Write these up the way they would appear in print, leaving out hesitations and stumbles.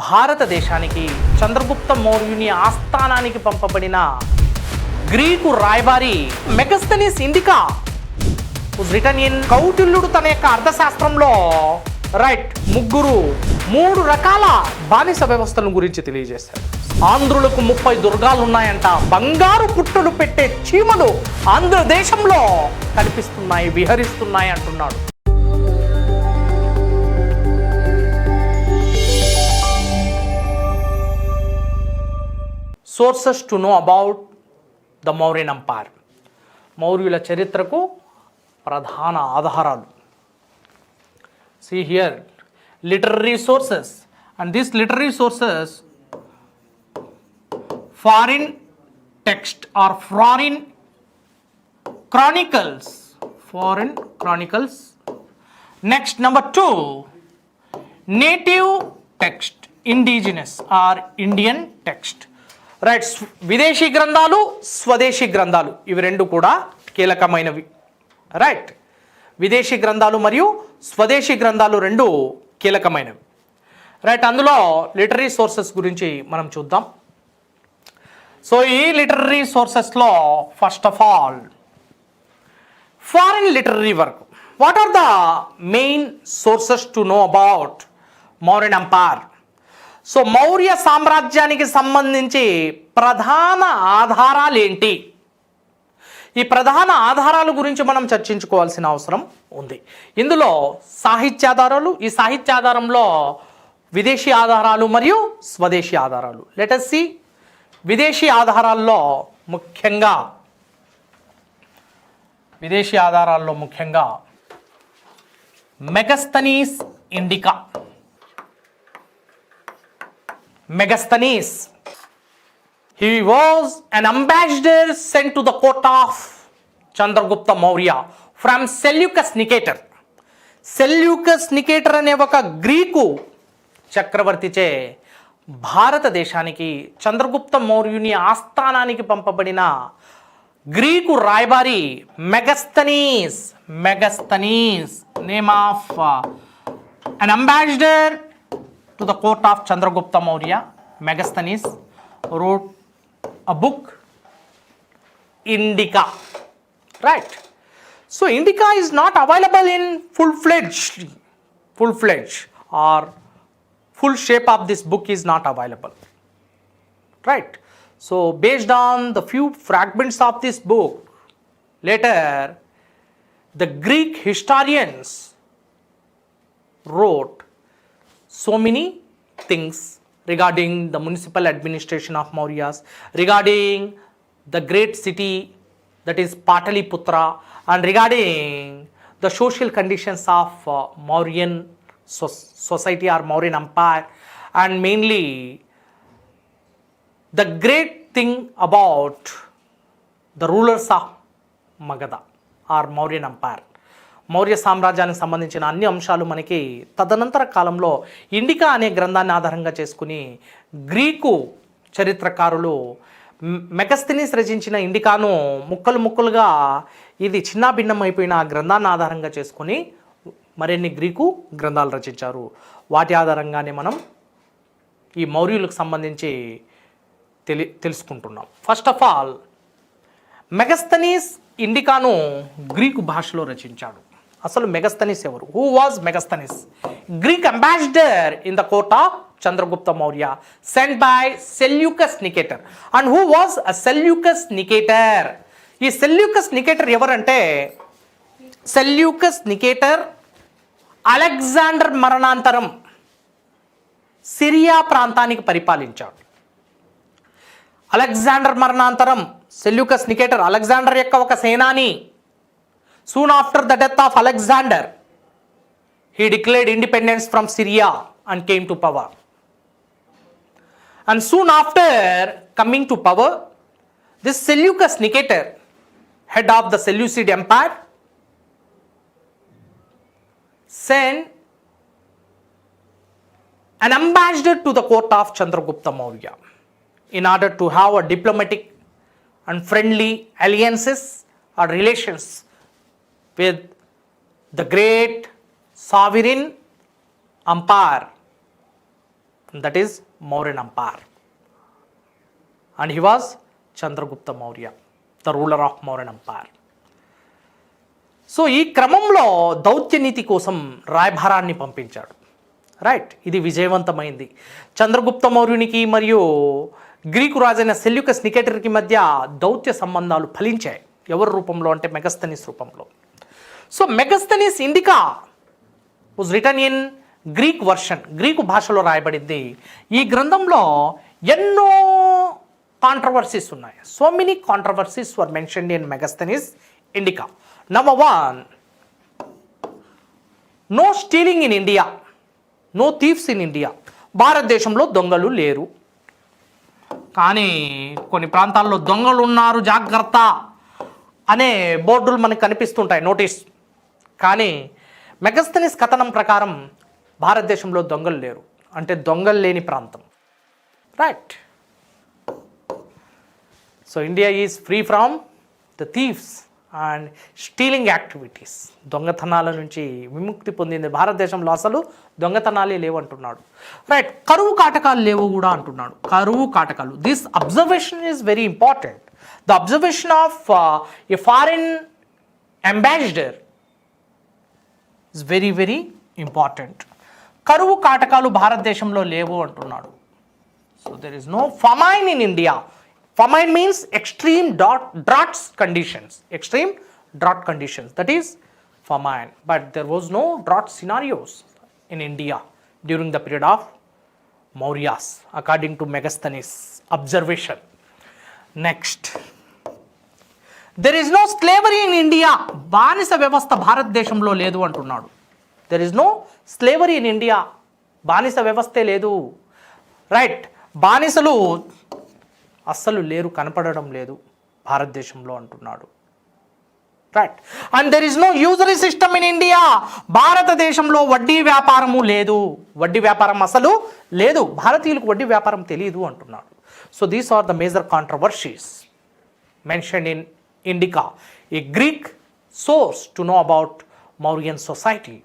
భారతదేశానికి చంద్రగుప్త మౌర్యుని ఆస్థానానికి పంపబడిన గ్రీకు రాయబారి Megasthenes indica was written in కౌటిల్యుడు తన యొక్క అర్థశాస్త్రంలో మూడు రకాల బానిస వ్యవస్థల గురించి తెలియజేశారు. ఆంధ్రులకు 30 దుర్గాలు ఉన్నాయంట. బంగారు పుట్టులు పెట్టే చీమలు ఆంధ్రదేశంలో కనిపిస్తున్నాయి, విహరిస్తున్నాయి అంటున్నాడు. Sources to know about the Mauryan empire. మౌర్యుల చరిత్రకు ప్రధాన ఆధారాలు. See here, literary sources, and these literary sources, foreign text or foreign chronicles. Next, number 2, native text, indigenous or Indian text. Right, విదేశీ గ్రంథాలు, స్వదేశీ గ్రంథాలు, ఇవి రెండు కూడా కీలకమైనవి. రైట్, విదేశీ గ్రంథాలు మరియు స్వదేశీ గ్రంథాలు రెండు కీలకమైనవి. రైట్, అందులో లిటరీ సోర్సెస్ గురించి మనం చూద్దాం. సో ఈ లిటరీ సోర్సెస్లో first of all foreign literary work. What are the main sources to know about Mauryan empire? So Maurya సామ్రాజ్యానికి సంబంధించి ప్రధాన ఆధారాలు ఏంటి? ఈ ప్రధాన ఆధారాల గురించి మనం చర్చించుకోవాల్సిన అవసరం ఉంది. ఇందులో సాహిత్యాధారాలు, ఈ సాహిత్యాధారంలో విదేశీ ఆధారాలు మరియు స్వదేశీ ఆధారాలు. Let us see. విదేశీ ఆధారాల్లో ముఖ్యంగా Megasthenes indica. Megasthenes. He was an ambassador sent to the court of Chandragupta Maurya from Seleucus Nicator. Seleucus Nicator అనే ఒక గ్రీకు చక్రవర్తిచే భారతదేశానికి చంద్రగుప్త మౌర్యుని ఆస్థానానికి పంపబడిన గ్రీకు రాయబారి Megasthenes. Name of an ambassador to the court of Chandragupta Maurya, Megasthenes wrote a book, Indica. Right. So Indica is not available in full-fledged or full shape of this book is not available. Right. So based on the few fragments of this book, later the Greek historians wrote so many things regarding the municipal administration of Mauryas, regarding the great city that is Pataliputra, and regarding the social conditions of Mauryan society or Mauryan empire, and mainly the great thing about the rulers of Magadha or Mauryan empire. Maurya సామ్రాజ్యానికి సంబంధించిన అన్ని అంశాలు మనకి తదనంతర కాలంలో indica అనే గ్రంథాన్ని ఆధారంగా చేసుకుని గ్రీకు చరిత్రకారులు మెగస్తనీస్ రచించిన ఇండికాను ముక్కలుగా ఇది చిన్నాభిన్నం అయిపోయిన ఆ గ్రంథాన్ని ఆధారంగా చేసుకుని మరిన్ని గ్రీకు గ్రంథాలు రచించారు. వాటి ఆధారంగానే మనం ఈ మౌర్యులకు సంబంధించి తెలుసుకుంటున్నాం. ఫస్ట్ ఆఫ్ ఆల్ మెగస్తనీస్ ఇండికాను గ్రీకు భాషలో రచించాడు. అసలు మెగస్తనీస్ ఎవరు? Who was Megasthenes? Greek ambassador in the court of Chandragupta Maurya sent by Seleucus Nicator. And who was a Seleucus Nicator? ఈ సెల్యూకస్ నికేటర్ ఎవరంటే, సెల్యూకస్ నికేటర్ అలెగ్జాండర్ మరణాంతరం సిరియా ప్రాంతానికి పరిపాలించాడు. అలెగ్జాండర్ మరణాంతరం సెల్యూకస్ నికేటర్ అలెగ్జాండర్ యొక్క ఒక సేనాని. Soon after the death of Alexander, he declared independence from Syria and came to power. And soon after coming to power, this Seleucus Nicator, head of the Seleucid Empire, sent an ambassador to the court of Chandragupta Maurya in order to have a diplomatic and friendly alliances or relations with the great sovereign empire that is Mauryan empire. And he was Chandragupta Maurya, the ruler of Mauryan empire. So ఈ క్రమంలో దౌత్యనీతి కోసం రాయభారాన్ని పంపించాడు. Right, ఇది విజయవంతమైంది. చంద్రగుప్త మౌర్యునికి మరియు Greek రాజైన Seleucus నికేటర్కి మధ్య దౌత్య సంబంధాలు ఫలించాయి. ఎవరి రూపంలో అంటే మెగస్తనీస్ రూపంలో. So Megasthenes Indica was written in Greek version, Greek భాషలో రాయబడింది. ఈ గ్రంథంలో ఎన్నో కాంట్రవర్సీస్ ఉన్నాయి. So many controversies were mentioned in Megasthenes Indica. Number 1, no stealing in India, no thieves in India. భారతదేశంలో దొంగలు లేరు, కానీ కొన్ని ప్రాంతాల్లో దొంగలు ఉన్నారు జాగ్రత్త అనే బోర్డులు మనకు కనిపిస్తుంటాయి, నోటీస్. కానీ మెగస్తనీస్ కథనం ప్రకారం భారతదేశంలో దొంగలు లేరు, అంటే దొంగలు లేని ప్రాంతం. Right. So India is free from the thieves and stealing activities. దొంగతనాల నుంచి విముక్తి పొందింది. భారతదేశంలో అసలు దొంగతనాలే లేవు అంటున్నాడు. రైట్. కరువు కాటకాలు లేవు కూడా అంటున్నాడు. కరువు కాటకాలు, this observation is very important. The observation of a foreign ambassador is very very important. కరువు కాటకాలు భారతదేశంలో లేవు అంటున్నాడు. So there is no famine in India. Famine means extreme drought conditions. Extreme drought conditions. That is famine. But there was no drought scenarios in India during the period of Mauryas, according to Megasthenes' observation. Next. There is no slavery in India. బానిస వ్యవస్థ భారతదేశంలో లేదు అంటున్నాడు. There is no slavery in India. బానిస వ్యవస్థే లేదు. Right. బానిసలు అస్సలు లేరు, కనపడడం లేదు భారతదేశంలో అంటున్నాడు. Right. And there is no usury system in India. భారతదేశంలో వడ్డీ వ్యాపారము లేదు. వడ్డీ వ్యాపారం అసలు లేదు, భారతీయులకు వడ్డీ వ్యాపారం తెలియదు అంటున్నాడు. So these are the major controversies mentioned in Indica, a Greek source to know about Mauryan society,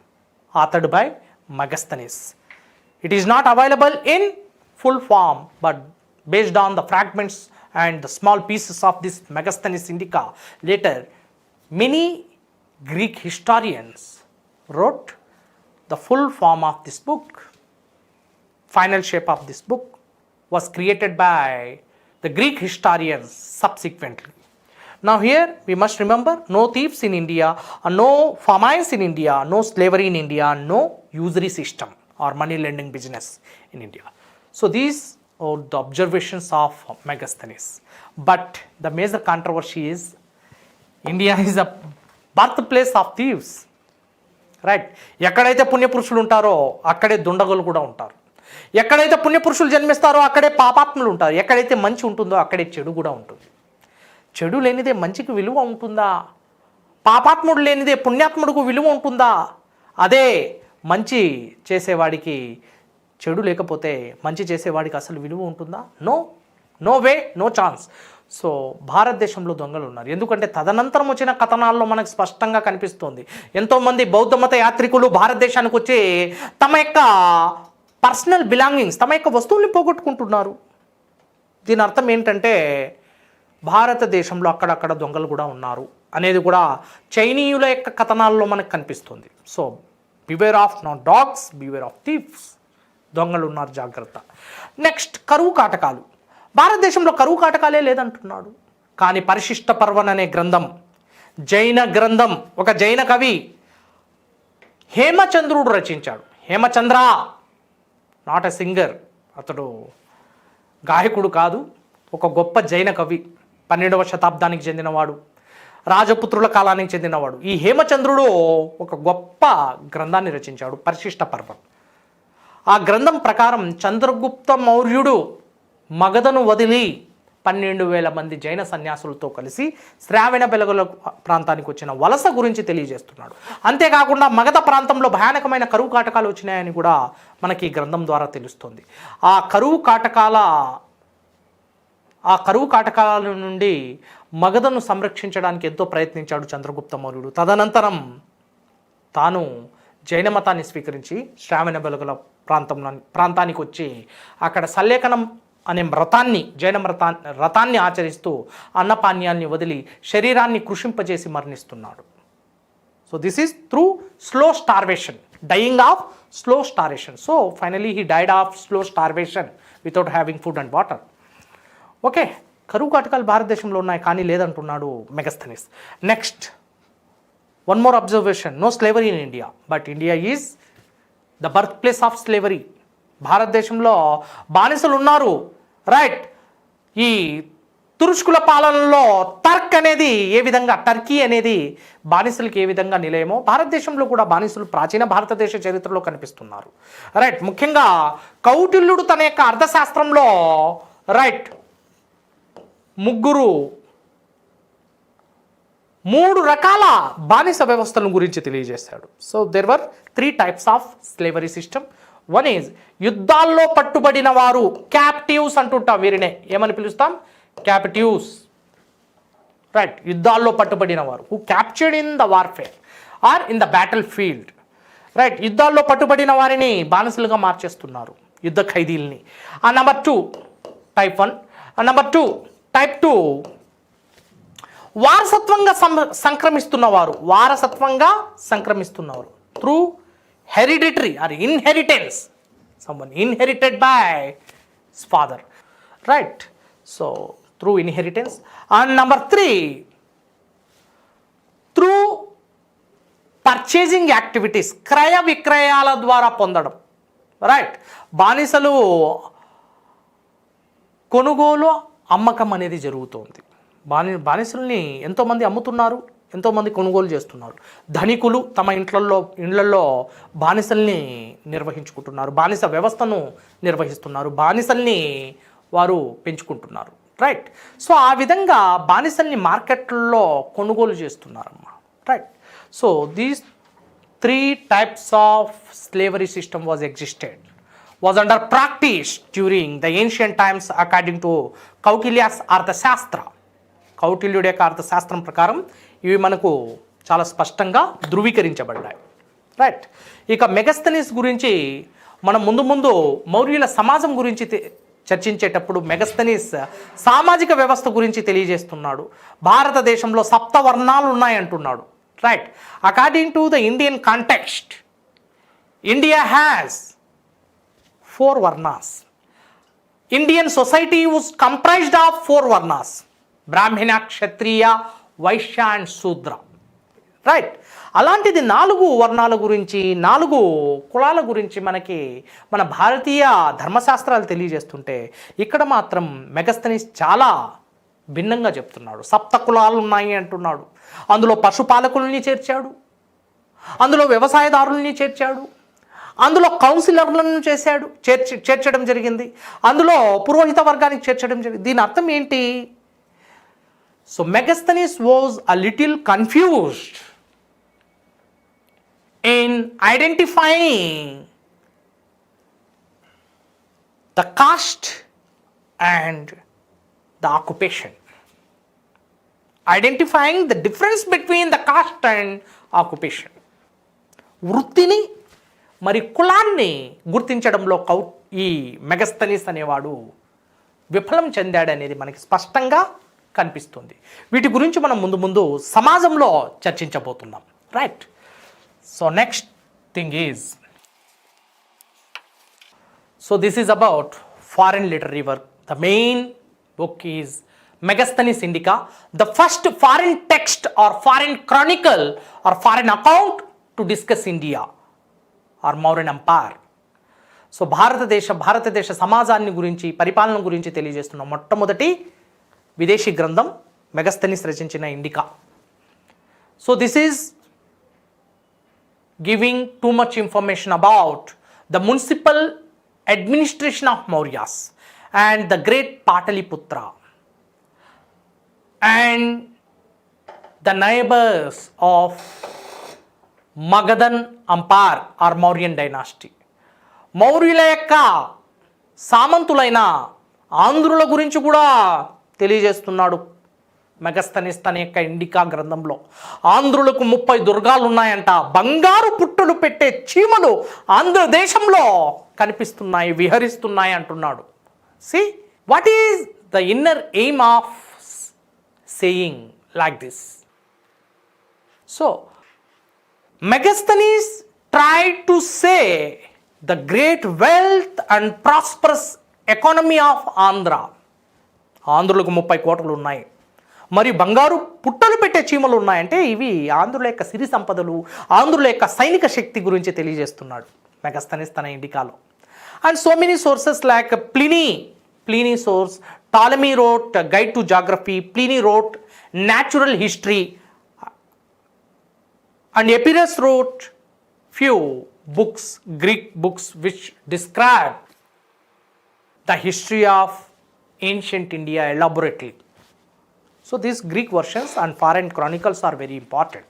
authored by Megasthenes. It is not available in full form, but based on the fragments and the small pieces of this Megasthenes Indica, later many Greek historians wrote the full form of this book. Final shape of this book was created by the Greek historians subsequently. Now here we must remember, no thieves in India, no famines in India, no slavery in India, no usury system or money lending business in India. So these or the observations of Megasthenes. But the major controversy is India is a birthplace of thieves. Right. ఎక్కడైతే పుణ్యపురుషులు ఉంటారో అక్కడే దుండగులు కూడా ఉంటారు. ఎక్కడైతే పుణ్యపురుషులు జన్మిస్తారో అక్కడే పాపాత్ములు ఉంటారు. ఎక్కడైతే మంచి ఉంటుందో అక్కడే చెడు కూడా ఉంటుంది. చెడు లేనిదే మంచికి విలువ ఉంటుందా? పాపాత్ముడు లేనిదే పుణ్యాత్ముడికి విలువ ఉంటుందా? అదే మంచి చేసేవాడికి చెడు లేకపోతే మంచి చేసేవాడికి అసలు విలువ ఉంటుందా? No, no way, no chance. So భారతదేశంలో దొంగలు ఉన్నారు. ఎందుకంటే తదనంతరం వచ్చిన కథనాల్లో మనకు స్పష్టంగా కనిపిస్తుంది. ఎంతోమంది బౌద్ధ మత యాత్రికులు భారతదేశానికి వచ్చి తమ యొక్క పర్సనల్ బిలాంగింగ్స్, తమ యొక్క వస్తువుల్ని పోగొట్టుకుంటున్నారు. దీని అర్థం ఏంటంటే భారతదేశంలో అక్కడక్కడ దొంగలు కూడా ఉన్నారు అనేది కూడా చైనీయుల యొక్క కథనాల్లో మనకు కనిపిస్తుంది. So beware of not dogs, beware of thieves. దొంగలు ఉన్నారు, జాగ్రత్త. నెక్స్ట్, కరువు కాటకాలు. భారతదేశంలో కరువు కాటకాలే లేదంటున్నాడు. కానీ పరిశిష్ట పర్వన్ అనే గ్రంథం, జైన గ్రంథం, ఒక జైన కవి హేమచంద్రుడు రచించాడు. హేమచంద్ర, నాట్ ఎ సింగర్, అతడు గాయకుడు కాదు, ఒక గొప్ప జైన కవి, 12వ శతాబ్దానికి చెందినవాడు, రాజపుత్రుల కాలానికి చెందినవాడు. ఈ హేమచంద్రుడు ఒక గొప్ప గ్రంథాన్ని రచించాడు, పరిశిష్ట పర్వన్. ఆ గ్రంథం ప్రకారం చంద్రగుప్త మౌర్యుడు మగధను వదిలి 12,000 మంది జైన సన్యాసులతో కలిసి శ్రావణ బెలగల ప్రాంతానికి వచ్చిన వలస గురించి తెలియజేస్తున్నాడు. అంతేకాకుండా మగధ ప్రాంతంలో భయానకమైన కరువు కాటకాలు వచ్చినాయని కూడా మనకి ఈ గ్రంథం ద్వారా తెలుస్తుంది. ఆ కరువు కాటకాల నుండి మగధను సంరక్షించడానికి ఎంతో ప్రయత్నించాడు చంద్రగుప్త మౌర్యుడు. తదనంతరం తాను జైన మతాన్ని స్వీకరించి శ్రావణ బెలగల ప్రాంతానికి వచ్చి అక్కడ సల్లేఖనం అనే జైన వ్రతాన్ని ఆచరిస్తూ అన్నపానీయాల్ని వదిలి శరీరాన్ని కృషింపజేసి మరణిస్తున్నాడు. So this is through slow starvation, dying of slow starvation. So finally he died of slow starvation without having food and water. Okay, కరువు కాటకాలు భారతదేశంలో ఉన్నాయి కానీ లేదంటున్నాడు Megasthenes. Next, one more observation, no slavery in India, but India is the birth place of slavery. భారతదేశంలో బానిసలు ఉన్నారు, right. ఈ తురుష్కుల పాలనలో టర్కీ అనేది బానిసలకు ఏ విధంగా నిలయమో భారతదేశంలో కూడా బానిసలు ప్రాచీన భారతదేశ చరిత్రలో కనిపిస్తున్నారు, రైట్. ముఖ్యంగా కౌటిల్యుడు తన యొక్క అర్థశాస్త్రంలో, రైట్, మూడు రకాల బానిస వ్యవస్థల గురించి తెలియజేశాడు. So there were 3 types of slavery system. One is యుద్ధాల్లో పట్టుబడిన వారు, క్యాప్టివ్స్ అంటుంటాం, వీరినే ఏమని పిలుస్తాం, క్యాప్టివ్స్, రైట్. యుద్ధాల్లో పట్టుబడిన వారు, who captured in the warfare or in the battle field, right. యుద్ధాల్లో పట్టుబడిన వారిని బానిసలుగా మార్చేస్తున్నారు, యుద్ధ ఖైదీల్ని. Number 2 type 1. నెంబర్ 2 type 2 వారసత్వంగా సంక్రమిస్తున్నవారు through hereditary or inheritance, someone inherited by father, right. So through inheritance. And number 3 through purchasing activities, క్రయ విక్రయాల ద్వారా పొందడం, రైట్. బానిసలు కొనుగోలు అమ్మకం అనేది జరుగుతోంది. బానిసల్ని ఎంతోమంది అమ్ముతున్నారు, ఎంతోమంది కొనుగోలు చేస్తున్నారు. ధనికులు తమ ఇళ్లలో బానిసల్ని నిర్వహించుకుంటున్నారు, బానిస వ్యవస్థను నిర్వహిస్తున్నారు, బానిసల్ని వారు పెంచుకుంటున్నారు, రైట్. సో ఆ విధంగా బానిసల్ని మార్కెట్లలో కొనుగోలు చేస్తున్నారమ్మా, right. So these 3 types of slavery system was under practice during the ancient times according to Kautilya's Arthashastra. కౌటిల్యుడి యొక్క అర్థశాస్త్రం ప్రకారం ఇవి మనకు చాలా స్పష్టంగా ధృవీకరించబడ్డాయి, రైట్. ఇక మెగస్థనీస్ గురించి మనం ముందు మౌర్యుల సమాజం గురించి చర్చించేటప్పుడు మెగస్థనీస్ సామాజిక వ్యవస్థ గురించి తెలియజేస్తున్నాడు. భారతదేశంలో 7 వర్ణాలు ఉన్నాయంటున్నాడు, right. According to the Indian context, India has 4 varnas. Indian society was comprised of 4 varnas: Brahmina, Kshatriya, Vaishya and Shudra, right. అలాంటిది 4 వర్ణాల గురించి, 4 కులాల గురించి మనకి మన భారతీయ ధర్మశాస్త్రాలు తెలియజేస్తుంటే ఇక్కడ మాత్రం మెగస్థనీస్ చాలా భిన్నంగా చెప్తున్నాడు. 7 కులాలు ఉన్నాయి అంటున్నాడు. అందులో పశుపాలకుల్ని చేర్చాడు, అందులో వ్యవసాయదారుల్ని చేర్చాడు, అందులో కౌన్సిలర్లను చేర్చడం జరిగింది, అందులో పురోహిత వర్గానికి చేర్చడం జరిగింది. దీని అర్థం ఏంటి? So Megasthenes was a little confused in identifying the caste and the occupation, identifying the difference between the caste and occupation. వృత్తిని మరి కులాన్ని గుర్తించడంలో ఈ మెగస్థనీస్ అనేవాడు విఫలం చెందాడనేది మనకి స్పష్టంగా కనిపిస్తుంది. వీటి గురించి మనం ముందు సమాజంలో చర్చించబోతున్నాం, right. So next thing is, so this is about foreign literary work. The main book is Megasthenes Indica, the first foreign text or foreign chronicle or foreign account to discuss India or Mauryan empire. So భారతదేశ సమాజాన్ని గురించి, పరిపాలన గురించి తెలియజేస్తున్న మొట్టమొదటి విదేశీ గ్రంథం Megasthenes రచించిన Indica. So this is giving too much information about the municipal administration of Mauryas and the great Pataliputra and the neighbours of Magadhan empire or Mauryan dynasty. మౌర్యుల యొక్క సామంతులైన ఆంధ్రుల గురించి కూడా తెలియజేస్తున్నాడు మెగస్తనిస్ తన యొక్క ఇండికా గ్రంథంలో ఆంధ్రులకు 30 దుర్గాలు ఉన్నాయంట. బంగారు పుట్టులు పెట్టే చీమలు ఆంధ్రదేశంలో కనిపిస్తున్నాయి, విహరిస్తున్నాయి అంటున్నాడు. See what is the inner aim of saying like this? So Megasthenes tried to say the great wealth and prosperous economy of Andhra. ఆంధ్రులకు 30 కోట్లు ఉన్నాయి, మరి బంగారు పుట్టలు పెట్టే చీమలు ఉన్నాయంటే ఇవి ఆంధ్రుల యొక్క సిరి సంపదలు, ఆంధ్రుల యొక్క సైనిక శక్తి గురించి తెలియజేస్తున్నాడు మెగస్తనిస్ తన ఇండికాలో. And so many sources like Pliny source, Ptolemy wrote guide to geography, Pliny wrote natural history, and Epirus wrote few books, Greek books, which describe the history of ancient India elaborately. So these Greek versions and foreign chronicles are very important.